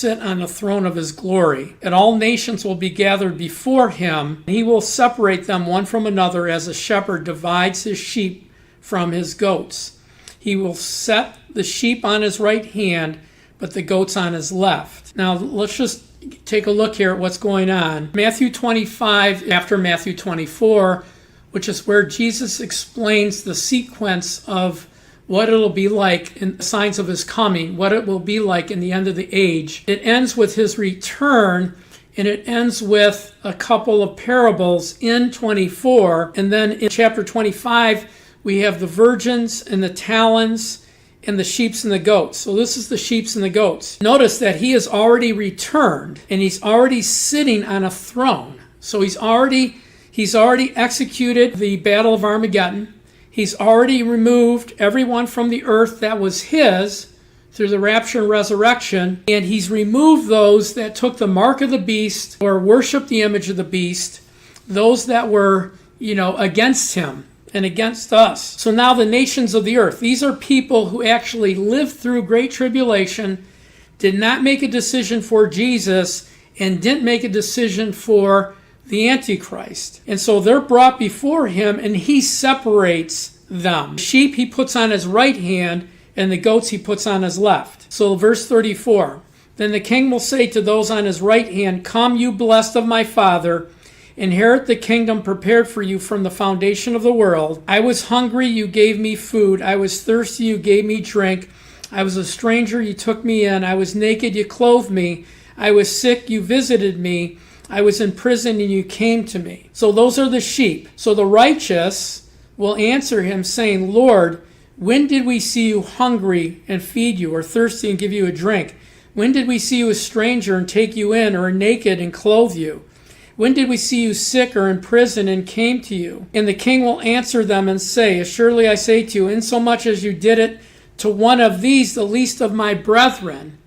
sit on the throne of his glory, and all nations will be gathered before him. He will separate them one from another as a shepherd divides his sheep from his goats. He will set the sheep on his right hand, but the goats on his left. Now, let's just take a look here at what's going on. Matthew 25, after Matthew 24, which is where Jesus explains the sequence of what it'll be like in the signs of his coming, what it will be like in the end of the age. It ends with his return, and it ends with a couple of parables in 24. And then in chapter 25, we have the virgins and the talons and the sheep and the goats. So this is the sheep and the goats. Notice that he has already returned, and he's already sitting on a throne. So he's already executed the battle of Armageddon. He's already removed everyone from the earth that was his through the rapture and resurrection. And he's removed those that took the mark of the beast or worshiped the image of the beast, those that were, against him and against us. So now the nations of the earth, these are people who actually lived through great tribulation, did not make a decision for Jesus, and didn't make a decision for the Antichrist. And so they're brought before him, and he separates them. The sheep he puts on his right hand, and the goats he puts on his left. So verse 34, then the king will say to those on his right hand, come, you blessed of my Father, inherit the kingdom prepared for you from the foundation of the world. I was hungry, you gave me food. I was thirsty, you gave me drink. I was a stranger, you took me in. I was naked, you clothed me. I was sick, you visited me. I was in prison, and you came to me. So those are the sheep. So the righteous will answer him saying, Lord, when did we see you hungry and feed you, or thirsty and give you a drink? When did we see you a stranger and take you in, or naked and clothe you? When did we see you sick or in prison and came to you? And the king will answer them and say, assuredly I say to you, insomuch as you did it to one of these, the least of my brethren.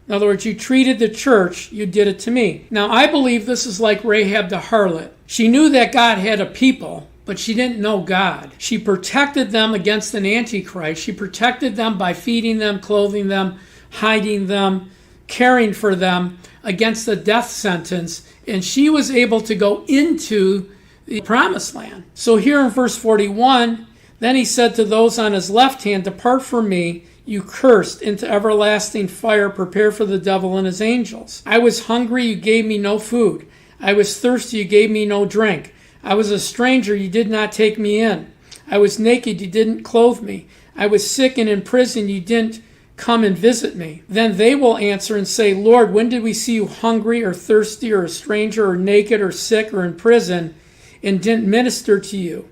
In other words, you treated the church, you did it to me. Now, I believe this is like Rahab the harlot. She knew that God had a people, but she didn't know God. She protected them against an antichrist. She protected them by feeding them, clothing them, hiding them, caring for them against the death sentence. And she was able to go into the promised land. So here in verse 41, then he said to those on his left hand, depart from me, you cursed, into everlasting fire prepared for the devil and his angels. I was hungry, you gave me no food. I was thirsty, you gave me no drink. I was a stranger, you did not take me in. I was naked, you didn't clothe me. I was sick and in prison, you didn't come and visit me. Then they will answer and say, Lord, when did we see you hungry or thirsty or a stranger or naked or sick or in prison and didn't minister to you?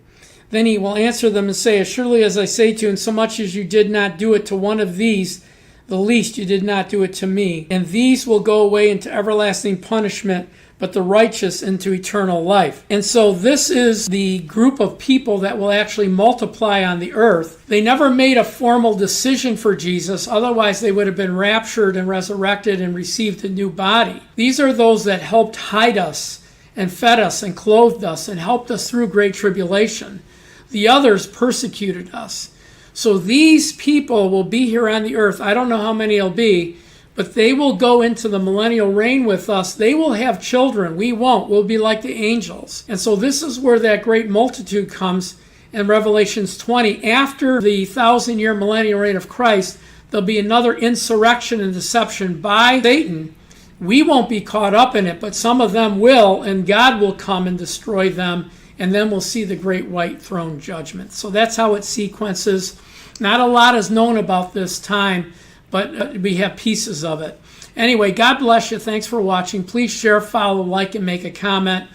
Then he will answer them and say, assuredly as I say to you, insomuch as you did not do it to one of these, the least, you did not do it to me. And these will go away into everlasting punishment, but the righteous into eternal life. And so this is the group of people that will actually multiply on the earth. They never made a formal decision for Jesus, otherwise they would have been raptured and resurrected and received a new body. These are those that helped hide us and fed us and clothed us and helped us through great tribulation. The others persecuted us. So these people will be here on the earth. I don't know how many it'll be, but they will go into the millennial reign with us. They will have children. We won't. We'll be like the angels. And so this is where that great multitude comes in Revelations 20. After the 1,000-year millennial reign of Christ, there'll be another insurrection and deception by Satan. We won't be caught up in it, but some of them will, and God will come and destroy them. And then we'll see the great white throne judgment. So that's how it sequences. Not a lot is known about this time, but we have pieces of it. Anyway, God bless you. Thanks for watching. Please share, follow, like, and make a comment.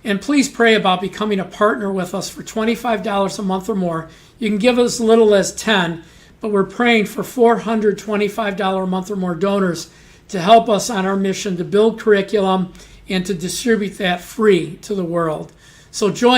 And please pray about becoming a partner with us for $25 a month or more. You can give as little as $10, but we're praying for $425 a month or more donors to help us on our mission to build curriculum and to distribute that free to the world. So join